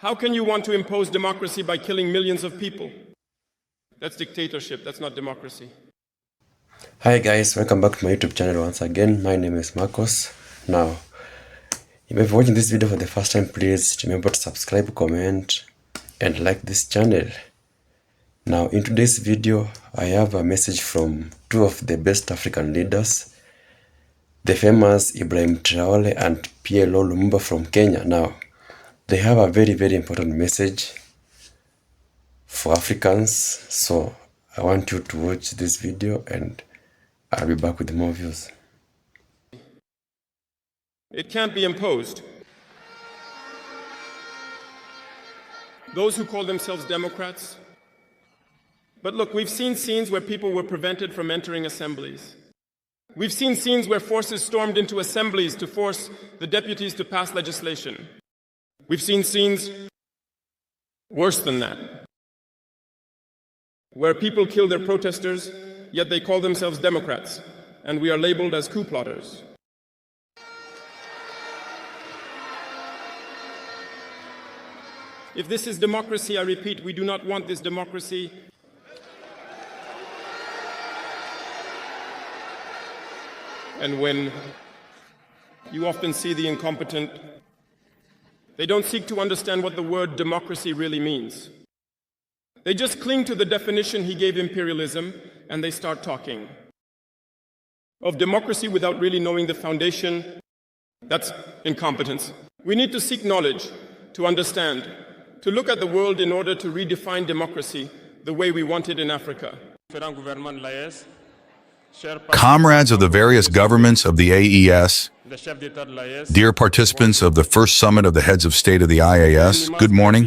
How can you want to impose democracy by killing millions of people? That's dictatorship, that's not democracy. Hi guys, welcome back to my YouTube channel once again. My name is Marcos. Now, if you're watching this video for the first time, please remember to subscribe, comment, and like this channel. Now, in today's video, I have a message from two of the best African leaders, the famous Ibrahim Traore and PLO Lumumba from Kenya. Now, they have a very important message for Africans, so I want you to watch this video and I'll be back with more views. It can't be imposed. Those who call themselves Democrats. But look, we've seen scenes where people were prevented from entering assemblies. We've seen scenes where forces stormed into assemblies to force the deputies to pass legislation. We've seen scenes worse than that, where people kill their protesters, yet they call themselves Democrats, and we are labeled as coup plotters. If this is democracy, I repeat, we do not want this democracy. And when you often see the incompetent, they don't seek to understand what the word democracy really means. They just cling to the definition he gave imperialism, and they start talking of democracy without really knowing the foundation. That's incompetence. We need to seek knowledge, to understand, to look at the world in order to redefine democracy the way we want it in Africa. Comrades of the various governments of the AES, dear participants of the first summit of the heads of state of the IAS, good morning.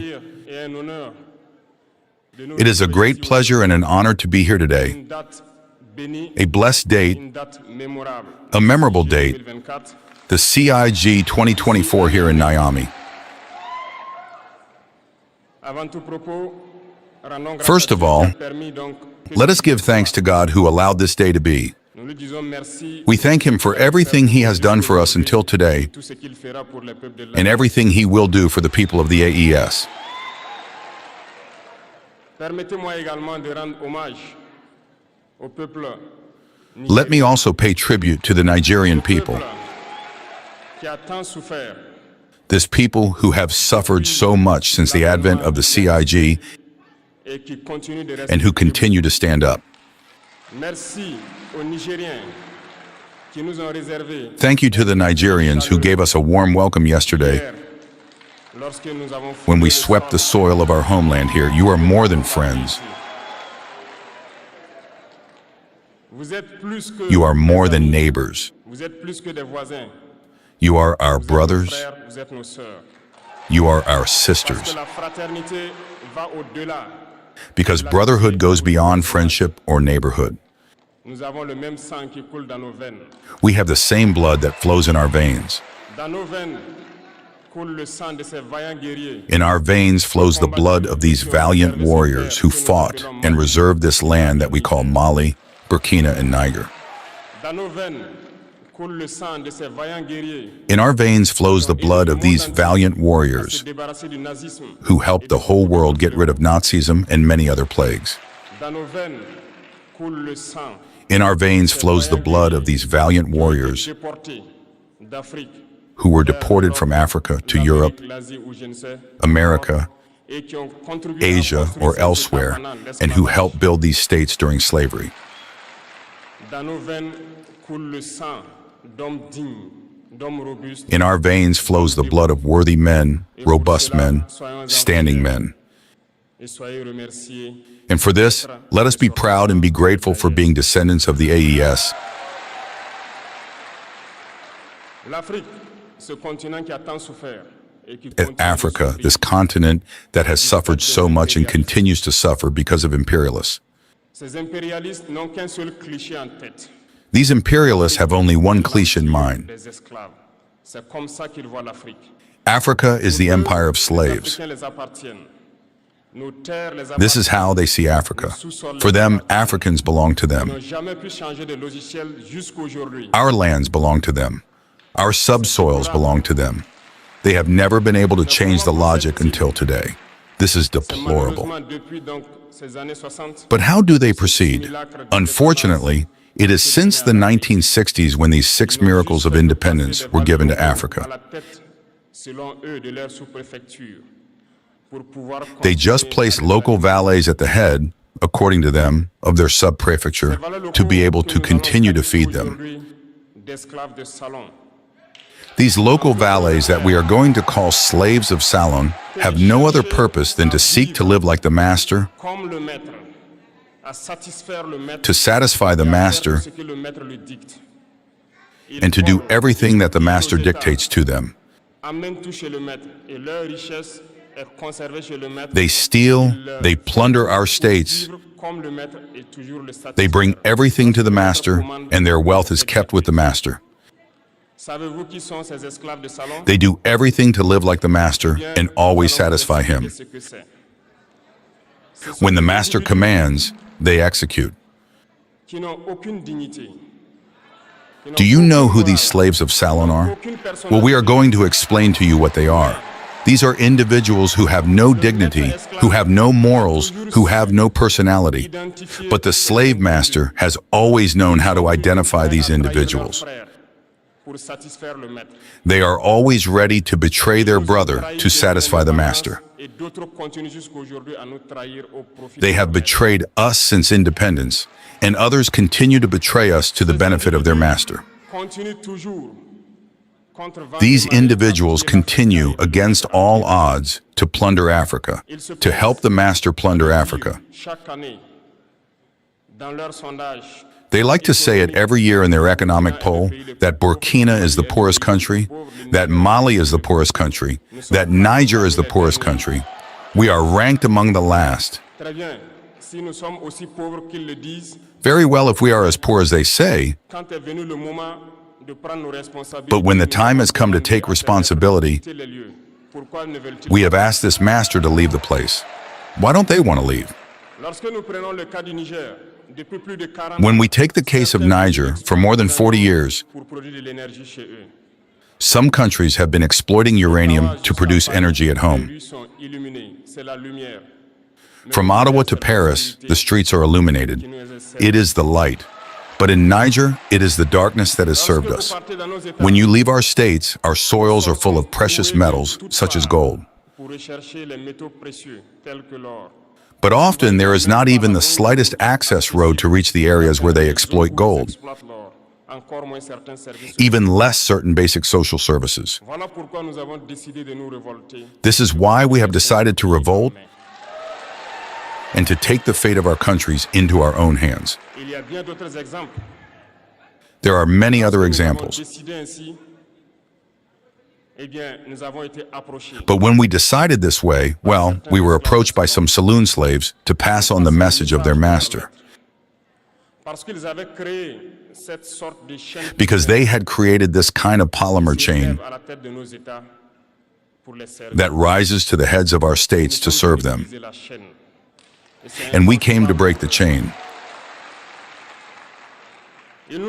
It is a great pleasure and an honor to be here today. A blessed date, a memorable date, the CIG 2024 here in Niamey. First of all, let us give thanks to God who allowed this day to be. We thank Him for everything He has done for us until today and everything He will do for the people of the AES. Let me also pay tribute to the Nigerian people. This people who have suffered so much since the advent of the CIG and who continue to stand up. Thank you to the Nigerians who gave us a warm welcome yesterday when we swept the soil of our homeland here. You are more than friends. You are more than neighbors. You are our brothers. You are our sisters. Because brotherhood goes beyond friendship or neighborhood. We have the same blood that flows in our veins. In our veins flows the blood of these valiant warriors who fought and reserved this land that we call Mali, Burkina, and Niger. In our veins flows the blood of these valiant warriors who helped the whole world get rid of Nazism and many other plagues. In our veins flows the blood of these valiant warriors who were deported from Africa to Europe, America, Asia, or elsewhere, and who helped build these states during slavery. In our veins flows the blood of worthy men, robust men, standing men. And for this, let us be proud and be grateful for being descendants of the AES. Africa, this continent that has suffered so much and continues to suffer because of imperialists. These imperialists have only one cliché in mind. Africa is the empire of slaves. This is how they see Africa. For them, Africans belong to them. Our lands belong to them. Our subsoils belong to them. They have never been able to change the logic until today. This is deplorable. But how do they proceed? Unfortunately, it is since the 1960s when these 6 miracles of independence were given to Africa. They just placed local valets at the head, according to them, of their sub-prefecture to be able to continue to feed them. These local valets that we are going to call slaves of Salon have no other purpose than to seek to live like the master, to satisfy the master, and to do everything that the master dictates to them. They steal, they plunder our states, they bring everything to the master, and their wealth is kept with the master. They do everything to live like the master and always satisfy him. When the master commands, they execute. Do you know who these slaves of Salon are? Well, we are going to explain to you what they are. These are individuals who have no dignity, who have no morals, who have no personality. But the slave master has always known how to identify these individuals. They are always ready to betray their brother to satisfy the master. They have betrayed us since independence, and others continue to betray us to the benefit of their master. These individuals continue, against all odds, to plunder Africa, to help the master plunder Africa. They like to say it every year in their economic poll, that Burkina is the poorest country, that Mali is the poorest country, that Niger is the poorest country. We are ranked among the last. Very well, if we are as poor as they say, but when the time has come to take responsibility, we have asked this master to leave the place. Why don't they want to leave? When we take the case of Niger, for more than 40 years, some countries have been exploiting uranium to produce energy at home. From Ottawa to Paris, the streets are illuminated. It is the light. But in Niger, it is the darkness that has served us. When you leave our states, our soils are full of precious metals, such as gold. But often there is not even the slightest access road to reach the areas where they exploit gold, even less certain basic social services. This is why we have decided to revolt and to take the fate of our countries into our own hands. There are many other examples. But when we decided this way, well, we were approached by some saloon slaves to pass on the message of their master. Because they had created this kind of polymer chain that rises to the heads of our states to serve them. And we came to break the chain. And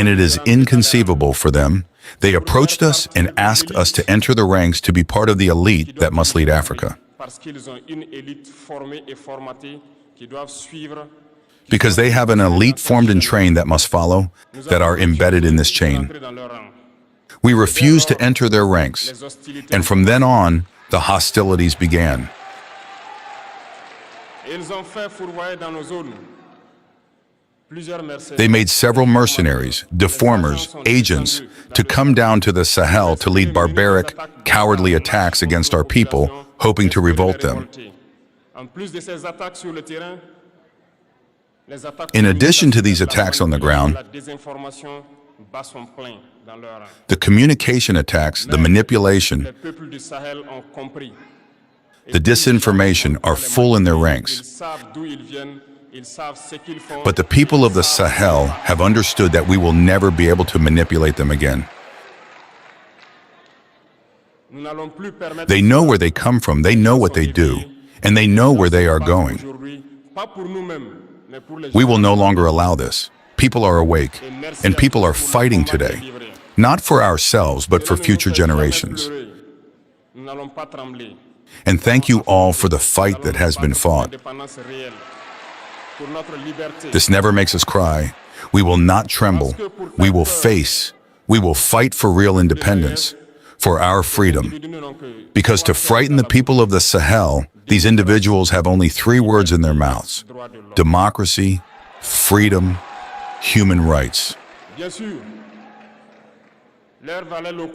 it is inconceivable for them. They approached us and asked us to enter the ranks to be part of the elite that must lead Africa. Because they have an elite formed and trained that must follow, that are embedded in this chain. We refused to enter their ranks, and from then on, the hostilities began. They made several mercenaries, deformers, agents, to come down to the Sahel to lead barbaric, cowardly attacks against our people, hoping to revolt them. In addition to these attacks on the ground, the communication attacks, the manipulation, the disinformation are full in their ranks. But the people of the Sahel have understood that we will never be able to manipulate them again. They know where they come from, they know what they do, and they know where they are going. We will no longer allow this. People are awake, and people are fighting today. not for ourselves, but for future generations. And thank you all for the fight that has been fought. This never makes us cry. We will not tremble. We will face. We will fight for real independence, for our freedom. Because to frighten the people of the Sahel, these individuals have only 3 words in their mouths: democracy, freedom, human rights.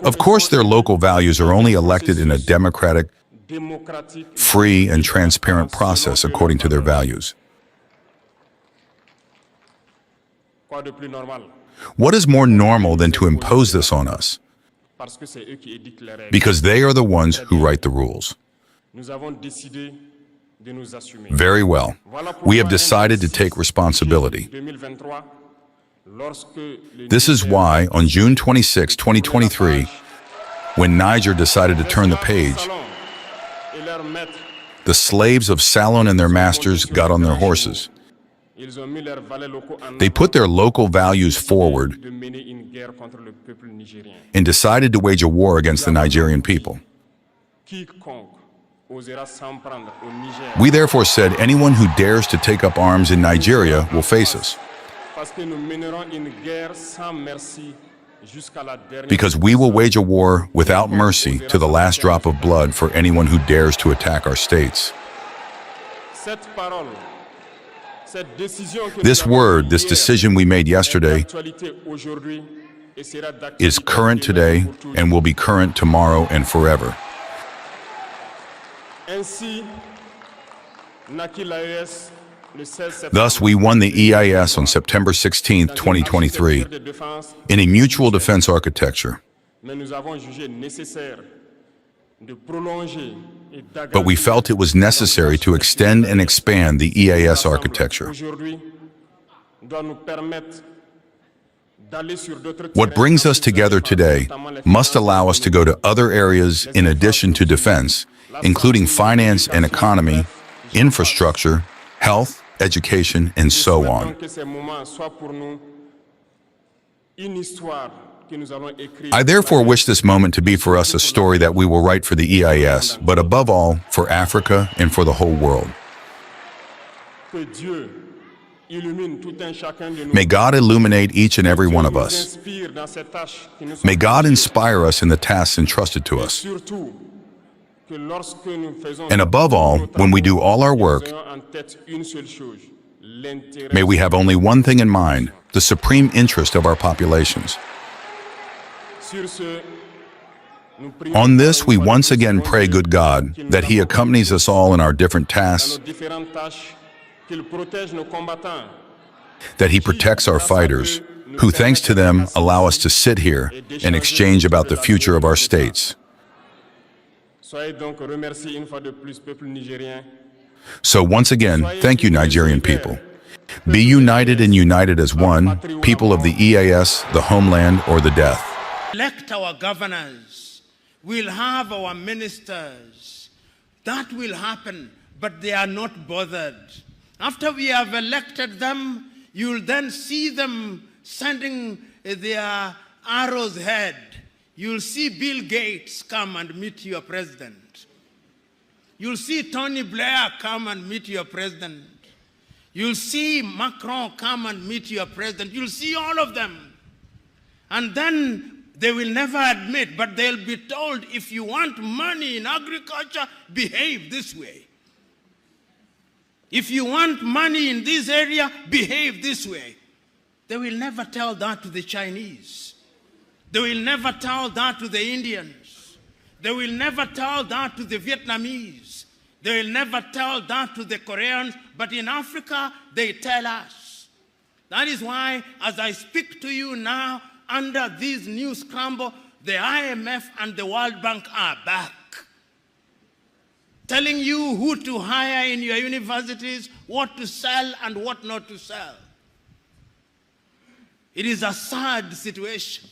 Of course, their local values are only elected in a democratic, free, and transparent process according to their values. What is more normal than to impose this on us? Because they are the ones who write the rules. Very well. We have decided to take responsibility. This is why, on June 26, 2023, when Niger decided to turn the page, the slaves of Salon and their masters got on their horses. They put their local values forward and decided to wage a war against the Nigerian people. We therefore said anyone who dares to take up arms in Nigeria will face us. Because we will wage a war without mercy to the last drop of blood for anyone who dares to attack our states. This word, this decision we made yesterday, is current today and will be current tomorrow and forever. Thus, we won the EIS on September 16, 2023, in a mutual defense architecture. But we felt it was necessary to extend and expand the EIS architecture. What brings us together today must allow us to go to other areas in addition to defense, including finance and economy, infrastructure, health, education, and so on. I therefore wish this moment to be for us a story that we will write for the EIS, but above all, for Africa and for the whole world. May God illuminate each and every one of us. May God inspire us in the tasks entrusted to us. And above all, when we do all our work, may we have only one thing in mind: the supreme interest of our populations. On this, we once again pray good God that He accompanies us all in our different tasks, that He protects our fighters, who thanks to them allow us to sit here and exchange about the future of our states. So once again, thank you, Nigerian people. Be united and united as one, people of the EAS, the homeland, or the death. Elect our governors, we'll have our ministers. That will happen, but they are not bothered. After we have elected them, you'll then see them sending their arrows ahead. You'll see Bill Gates come and meet your president. You'll see Tony Blair come and meet your president. You'll see Macron come and meet your president. You'll see all of them. And then they will never admit, but they'll be told, if you want money in agriculture, behave this way. If you want money in this area, behave this way. They will never tell that to the Chinese. They will never tell that to the Indians. They will never tell that to the Vietnamese. They will never tell that to the Koreans, but in Africa, they tell us. That is why, as I speak to you now, under this new scramble, the IMF and the World Bank are back, telling you who to hire in your universities, what to sell and what not to sell. It is a sad situation.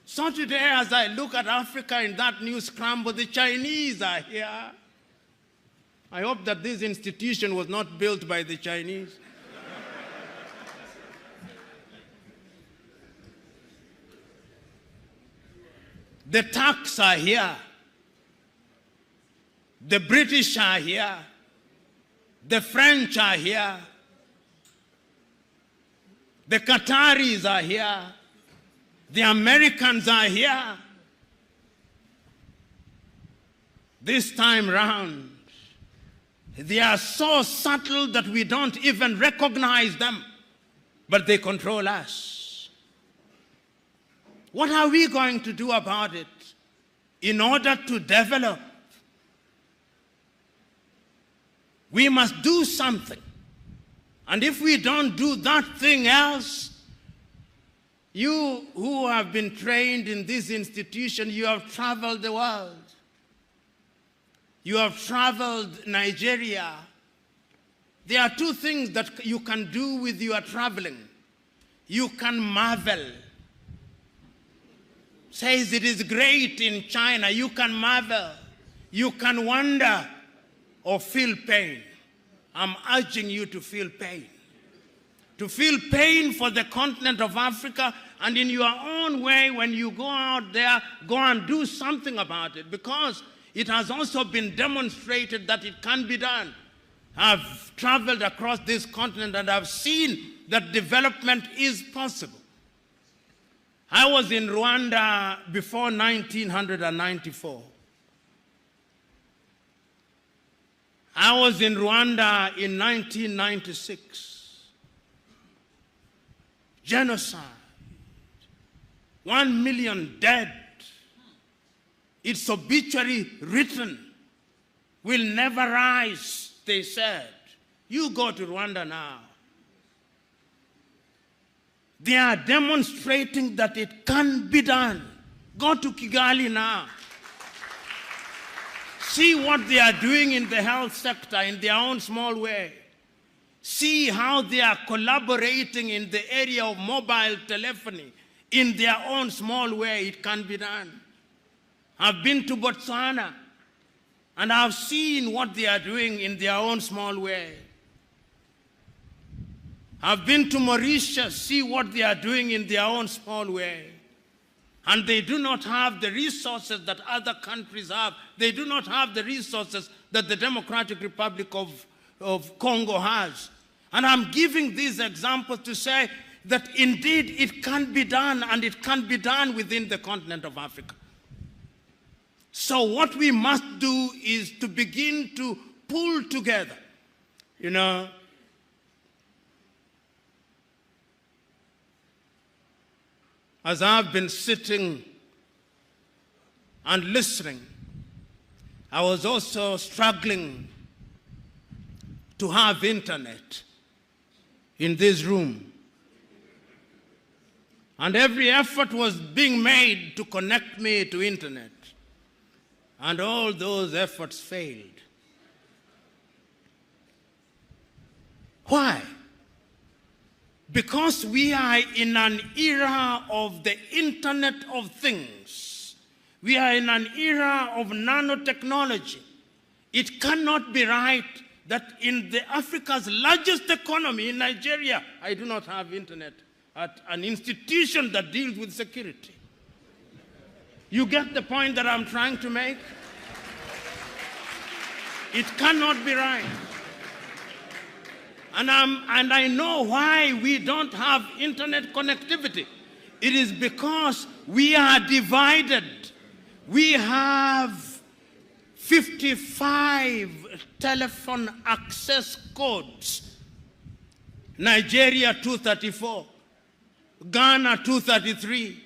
So today, as I look at Africa in that new scramble, the Chinese are here. I hope that this institution was not built by the Chinese. The Turks are here. The British are here. The French are here. The Qataris are here. The Americans are here. This time round, they are so subtle that we don't even recognize them, but they control us. What are we going to do about it in order to develop? We must do something. And if we don't do that thing else, you who have been trained in this institution, you have traveled the world. You have traveled Nigeria. There are two things that you can do with your traveling. You can marvel. Says it is great in China. You can marvel. You can wonder or feel pain. I'm urging you to feel pain. To feel pain for the continent of Africa, and in your own way, when you go out there, go and do something about it, because it has also been demonstrated that it can be done. I've traveled across this continent and I've seen that development is possible. I was in Rwanda before 1994. I was in Rwanda in 1996. Genocide. 1 million dead. Its obituary written. Will never rise, they said. You go to Rwanda now. They are demonstrating that it can be done. Go to Kigali now. See what they are doing in the health sector in their own small way. See how they are collaborating in the area of mobile telephony in their own small way. It can be done. I've been to Botswana and I've seen what they are doing in their own small way. I've been to Mauritius, see what they are doing in their own small way. And they do not have the resources that other countries have. They do not have the resources that the Democratic Republic of Congo has. And I'm giving these examples to say that indeed it can be done, and it can be done within the continent of Africa. So what we must do is to begin to pull together. You know, as I've been sitting and listening, I was also struggling to have internet in this room. And every effort was being made to connect me to internet. And all those efforts failed. Why? Because we are in an era of the Internet of Things. We are in an era of nanotechnology. It cannot be right that in Africa's largest economy, in Nigeria, I do not have internet at an institution that deals with security. You get the point that I'm trying to make? It cannot be right. And I know why we don't have internet connectivity. It is because we are divided. We have 55 telephone access codes. Nigeria 234, Ghana 233,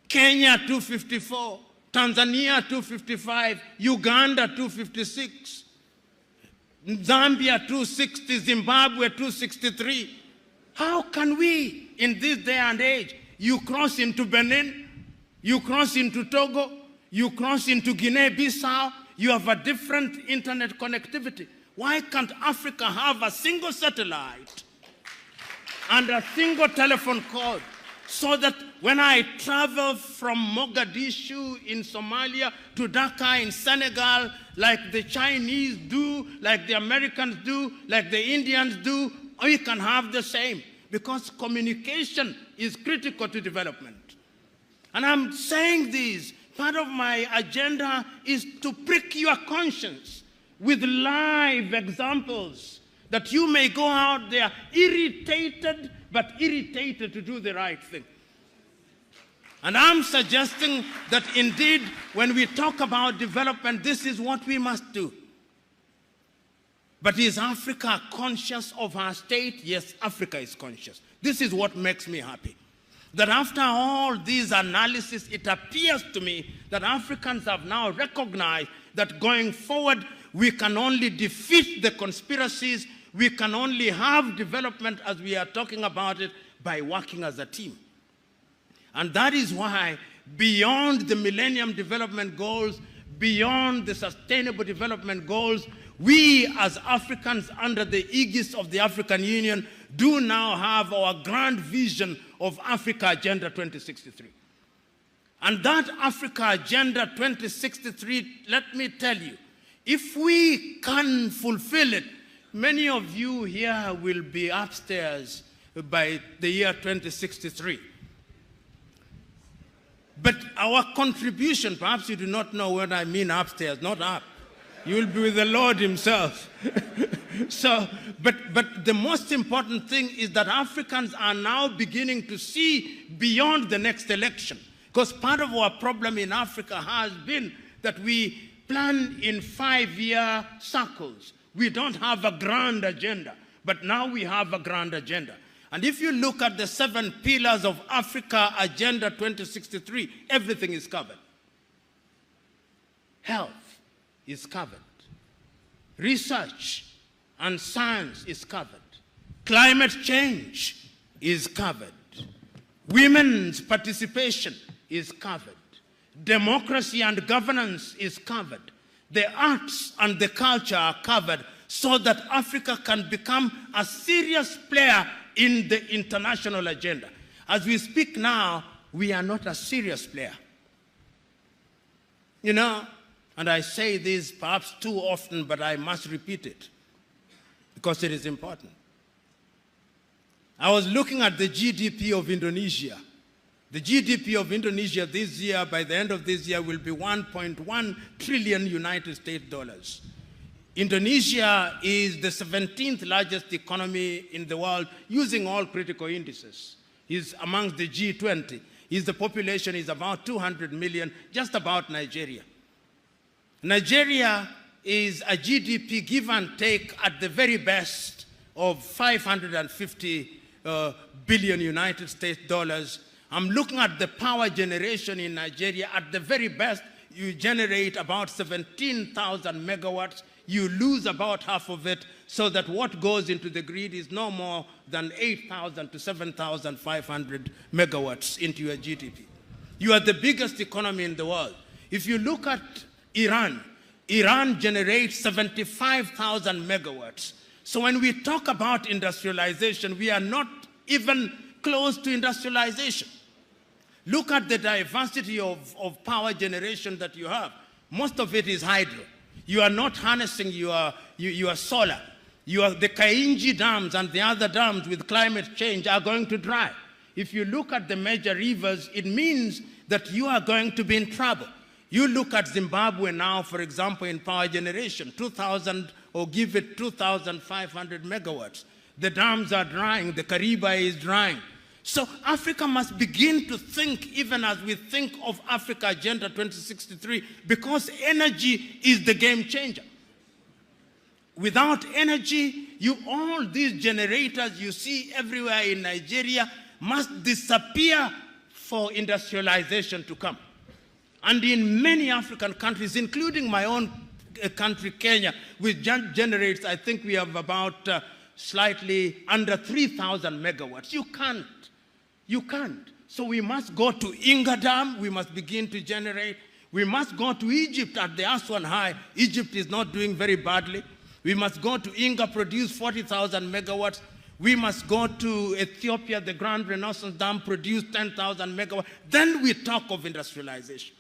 Kenya 254, Tanzania 255, Uganda 256, Zambia 260, Zimbabwe 263. How can we, in this day and age, you cross into Benin, you cross into Togo, you cross into Guinea-Bissau, you have a different internet connectivity. Why can't Africa have a single satellite and a single telephone code, so that when I travel from Mogadishu in Somalia to Dhaka in Senegal, like the Chinese do, like the Americans do, like the Indians do, we can have the same, because communication is critical to development. And I'm saying this Part of my agenda is to prick your conscience with live examples that you may go out there irritated, but irritated to do the right thing. And I'm suggesting that indeed, when we talk about development, this is what we must do. But is Africa conscious of her state? Yes, Africa is conscious. This is what makes me happy. That after all these analysis, it appears to me that Africans have now recognized that going forward, we can only defeat the conspiracies, we can only have development as we are talking about it by working as a team. And that is why beyond the Millennium Development Goals, beyond the Sustainable Development Goals, we as Africans under the aegis of the African Union do now have our grand vision of Africa Agenda 2063. And that Africa Agenda 2063, let me tell you, if we can fulfill it, many of you here will be upstairs by the year 2063. But our contribution, perhaps you do not know what I mean upstairs, not up. You will be with the Lord himself. But the most important thing is that Africans are now beginning to see beyond the next election. Because part of our problem in Africa has been that we plan in 5-year circles. We don't have a grand agenda, but now we have a grand agenda. And if you look at the 7 pillars of Africa Agenda 2063, everything is covered. Health is covered. Research and science is covered. Climate change is covered. Women's participation is covered. Democracy and governance is covered. The arts and the culture are covered so that Africa can become a serious player in the international agenda. As we speak now, we are not a serious player. You know, and I say this perhaps too often, but I must repeat it because it is important. I was looking at the GDP of Indonesia. The GDP of Indonesia this year, by the end of this year, will be 1.1 trillion United States dollars. Indonesia is the 17th largest economy in the world using all critical indices. It's amongst the G20. The population is about 200 million, just about Nigeria. Nigeria is a GDP give and take at the very best of 550 billion United States dollars. I'm looking at the power generation in Nigeria. At the very best, you generate about 17,000 megawatts. You lose about half of it, so that what goes into the grid is no more than 8,000 to 7,500 megawatts into your GDP. You are the biggest economy in the world. If you look at Iran, Iran generates 75,000 megawatts. So when we talk about industrialization, we are not even close to industrialization. Look at the diversity of power generation that you have. Most of it is hydro. You are not harnessing your solar. The Kainji dams and the other dams with climate change are going to dry. If you look at the major rivers, it means that you are going to be in trouble. You look at Zimbabwe now, for example, in power generation, 2,000 or give it 2,500 megawatts. The dams are drying, the Kariba is drying. So Africa must begin to think, even as we think of Africa Agenda 2063, because energy is the game changer. Without energy, all these generators you see everywhere in Nigeria must disappear for industrialization to come. And in many African countries, including my own country, Kenya, which generates, I think we have about slightly under 3,000 megawatts. You can't. You can't. So we must go to Inga Dam. We must begin to generate. We must go to Egypt at the Aswan High. Egypt is not doing very badly. We must go to Inga, produce 40,000 megawatts. We must go to Ethiopia, the Grand Renaissance Dam, produce 10,000 megawatts. Then we talk of industrialization.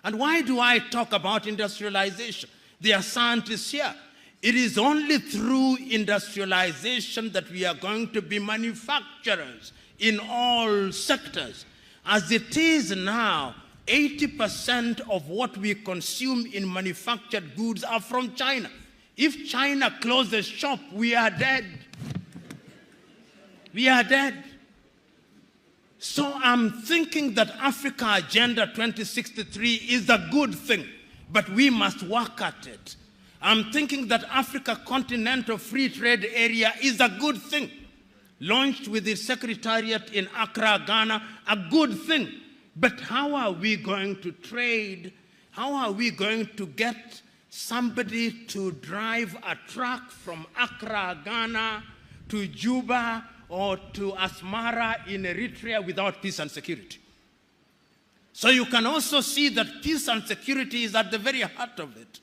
And why do I talk about industrialization? There are scientists here. It is only through industrialization that we are going to be manufacturers in all sectors. As it is now, 80% of what we consume in manufactured goods are from China. If China closes shop, we are dead. We are dead. So I'm thinking that Africa Agenda 2063 is a good thing, but we must work at it. I'm thinking that Africa Continental Free Trade Area is a good thing. Launched with its secretariat in Accra, Ghana, a good thing. But how are we going to trade? How are we going to get somebody to drive a truck from Accra, Ghana to Juba or to Asmara in Eritrea without peace and security? So you can also see that peace and security is at the very heart of it.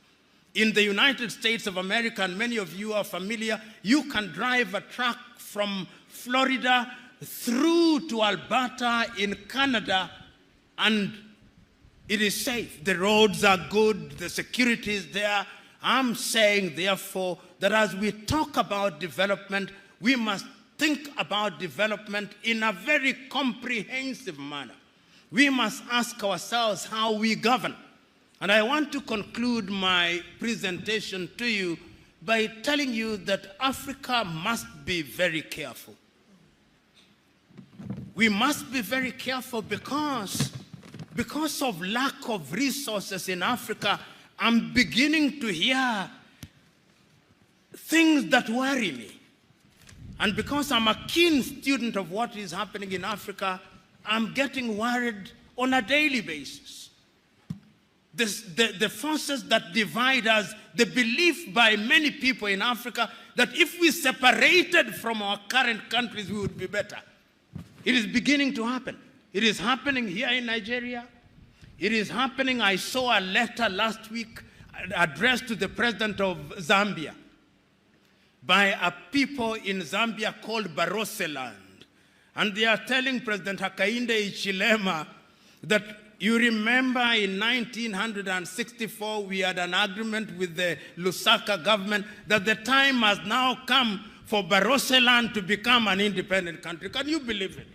In the United States of America, and many of you are familiar, you can drive a truck from Florida through to Alberta in Canada, and it is safe. The roads are good, the security is there. I'm saying, therefore, that as we talk about development, we must think about development in a very comprehensive manner. We must ask ourselves how we govern. And I want to conclude my presentation to you by telling you that Africa must be very careful. We must be very careful because of lack of resources in Africa. I'm beginning to hear things that worry me. And because I'm a keen student of what is happening in Africa, I'm getting worried on a daily basis. The forces that divide us, the belief by many people in Africa that if we separated from our current countries, we would be better. It is beginning to happen. It is happening here in Nigeria. It is happening. I saw a letter last week addressed to the president of Zambia by a people in Zambia called Baroseland. And they are telling President Hakainde Hichilema that you remember in 1964 we had an agreement with the Lusaka government that the time has now come for Baroseland to become an independent country. Can you believe it?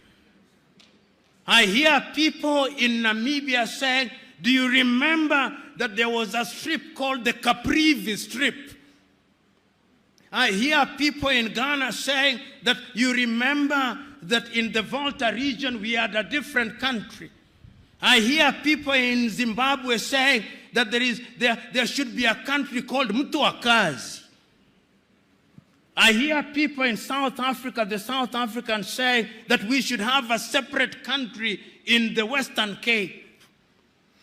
I hear people in Namibia saying, do you remember that there was a strip called the Caprivi Strip? I hear people in Ghana saying that you remember that in the Volta region we had a different country. I hear people in Zimbabwe saying that there should be a country called Mtuakazi. I hear people in South Africa, the South Africans, saying that we should have a separate country in the Western Cape.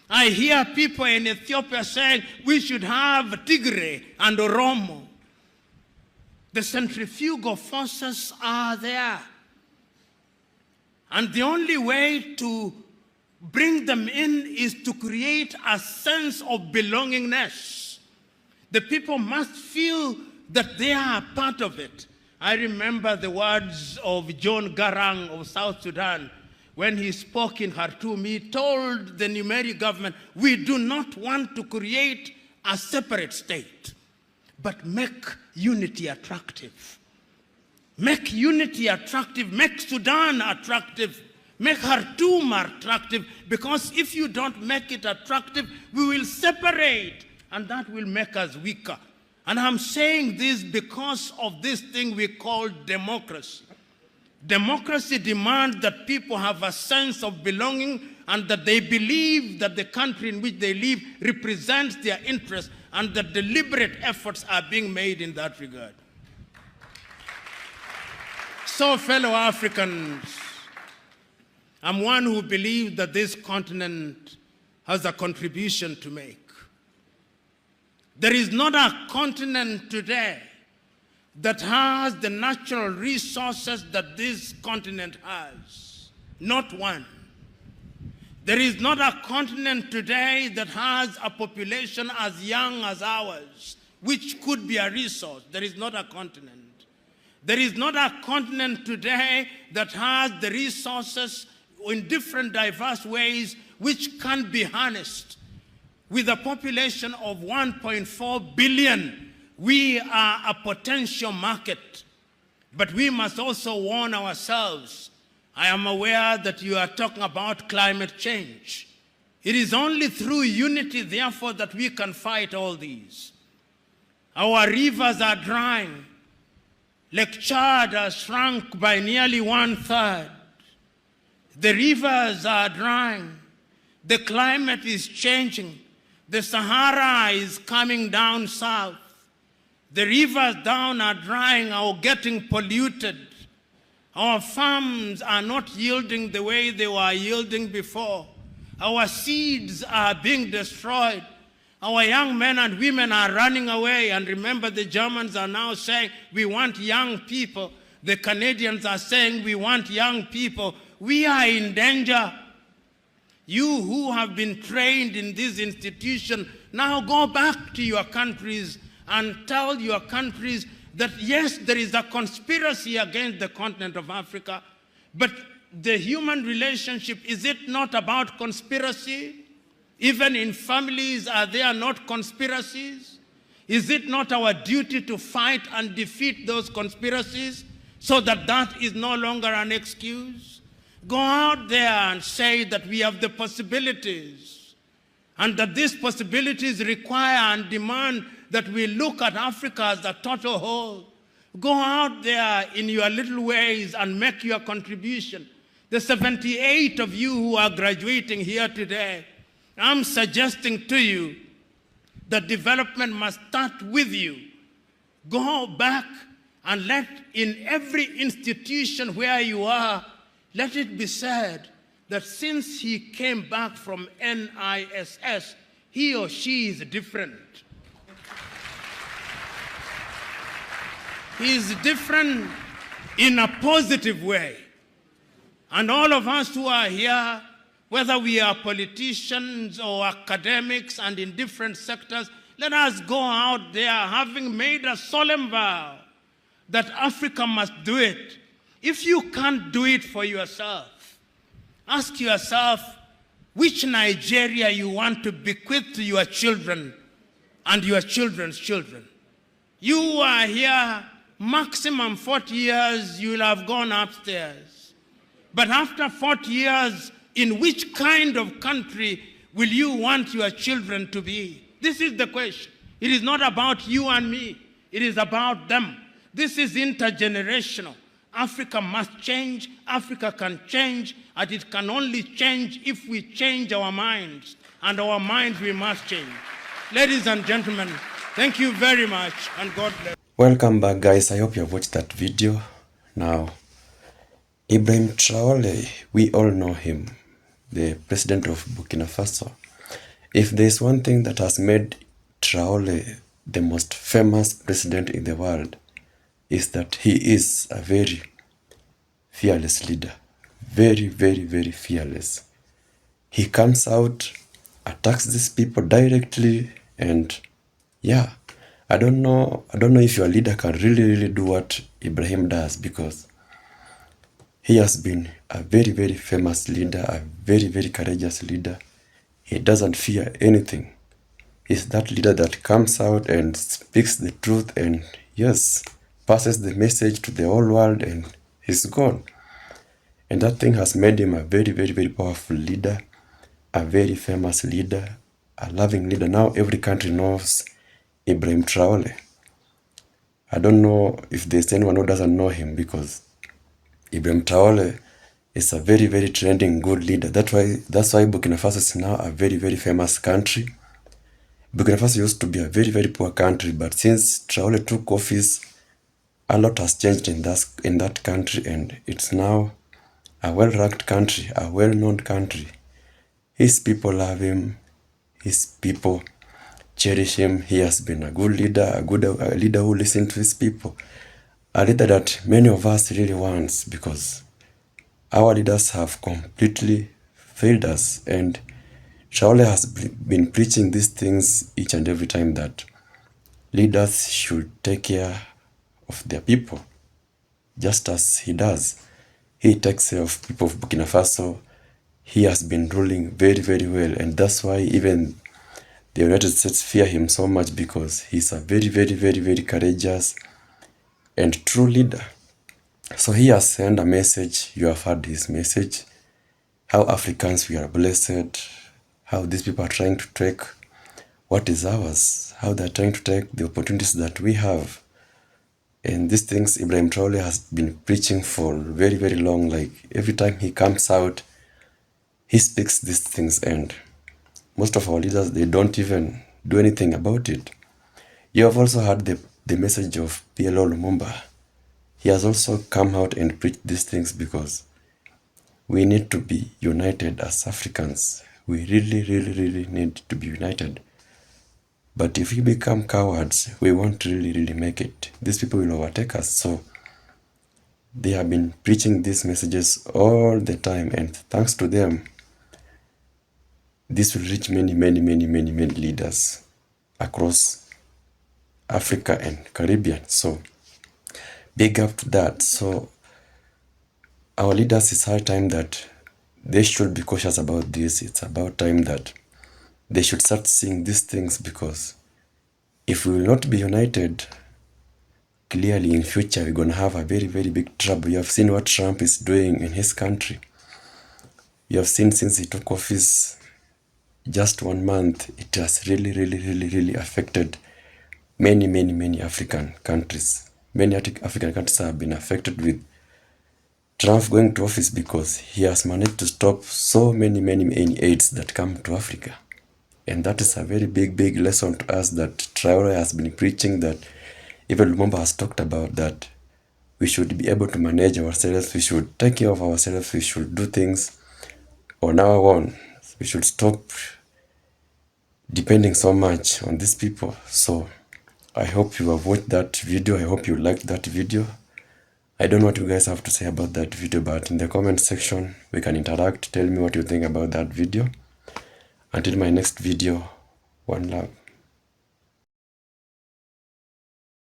I hear people in Ethiopia saying we should have Tigray and Oromo. The centrifugal forces are there. And the only way to bring them in is to create a sense of belongingness. The people must feel that they are part of it. I remember the words of John Garang of South Sudan when he spoke in Khartoum. He told the Numeri government, we do not want to create a separate state, but make unity attractive. Make unity attractive, make Sudan attractive, make Khartoum attractive, because if you don't make it attractive, we will separate, and that will make us weaker. And I'm saying this because of this thing we call democracy. Democracy demands that people have a sense of belonging and that they believe that the country in which they live represents their interests and that deliberate efforts are being made in that regard. So, fellow Africans, I'm one who believes that this continent has a contribution to make. There is not a continent today that has the natural resources that this continent has. Not one. There is not a continent today that has a population as young as ours, which could be a resource. There is not a continent. There is not a continent today that has the resources in different diverse ways which can be harnessed. With a population of 1.4 billion, we are a potential market. But we must also warn ourselves. I am aware that you are talking about climate change. It is only through unity, therefore, that we can fight all these. Our rivers are drying. Lake Chad has shrunk by nearly 1/3. The rivers are drying. The climate is changing. The Sahara is coming down south. The rivers down are drying or getting polluted. Our farms are not yielding the way they were yielding before. Our seeds are being destroyed. Our young men and women are running away. And remember, the Germans are now saying, we want young people. The Canadians are saying, we want young people. We are in danger. You who have been trained in this institution, now go back to your countries and tell your countries that yes, there is a conspiracy against the continent of Africa, but the human relationship, is it not about conspiracy? Even in families, are there not conspiracies? Is it not our duty to fight and defeat those conspiracies so that that is no longer an excuse? Go out there and say that we have the possibilities and that these possibilities require and demand that we look at Africa as a total whole. Go out there in your little ways and make your contribution. The 78 of you who are graduating here today, I'm suggesting to you that development must start with you. Go back and let in every institution where you are, let it be said that since he came back from NISS, he or she is different. He is different in a positive way. And all of us who are here, whether we are politicians or academics and in different sectors, let us go out there having made a solemn vow that Africa must do it. If you can't do it for yourself, ask yourself which Nigeria you want to bequeath to your children and your children's children. You are here, maximum 40 years, you will have gone upstairs. But after 40 years, in which kind of country will you want your children to be? This is the question. It is not about you and me. It is about them. This is intergenerational. Africa must change. Africa can change. And it can only change if we change our minds. And our minds we must change. Ladies and gentlemen, thank you very much. And God bless. Welcome back, guys. I hope you have watched that video. Now, Ibrahim Traore, we all know him, the president of Burkina Faso. If there's one thing that has made Traore the most famous president in the world, is that he is a very fearless leader. Very, very, very fearless. He comes out, attacks these people directly, and yeah, I don't know if your leader can really do what Ibrahim does, because he has been a very, very famous leader, a very, very courageous leader. He doesn't fear anything. He's that leader that comes out and speaks the truth and, yes, passes the message to the whole world, and he's gone. And that thing has made him a very, very, very powerful leader, a very famous leader, a loving leader. Now every country knows Ibrahim Traore. I don't know if there's anyone who doesn't know him, because Ibrahim Traore is a very, very trending good leader. That's why Burkina Faso is now a very, very famous country. Burkina Faso used to be a very, very poor country, but since Traore took office, a lot has changed in that country, and it's now a well-ranked country, a well-known country. His people love him. His people cherish him. He has been a good leader, a leader who listens to his people. A leader that many of us really want, because our leaders have completely failed us. And Traore has been preaching these things each and every time, that leaders should take care of their people, just as he does. He takes care of people of Burkina Faso. He has been ruling very, very well, and that's why even the United States fear him so much, because he's a very, very, very, very courageous and true leader. So he has sent a message. You have heard his message. How Africans we are blessed, how these people are trying to take what is ours, how they're trying to take the opportunities that we have. And these things Ibrahim Traore has been preaching for very, very long. Like every time he comes out, he speaks these things, and most of our leaders, they don't even do anything about it. You have also heard the message of PLO Lumumba. He has also come out and preached these things because we need to be united as Africans. We really, really, really need to be united. But if we become cowards, we won't really, really make it. These people will overtake us. So they have been preaching these messages all the time, and thanks to them, this will reach many, many, many, many, many leaders across Africa and Caribbean. So big up to that. So our leaders, it's high time that they should be cautious about this. It's about time that they should start seeing these things, because if we will not be united, clearly in future we're going to have a very, very big trouble. You have seen what Trump is doing in his country. You have seen since he took office just 1 month, it has really, really, really, really affected many, many, many African countries. Many African countries have been affected with Trump going to office, because he has managed to stop so many, many, many aids that come to Africa. And that is a very big, big lesson to us that Traore has been preaching, that even Lumumba has talked about, that we should be able to manage ourselves, we should take care of ourselves, we should do things on our own. We should stop depending so much on these people. So I hope you have watched that video. I hope you liked that video. I don't know what you guys have to say about that video, but in the comment section we can interact. Tell me what you think about that video. Until my next video, one love.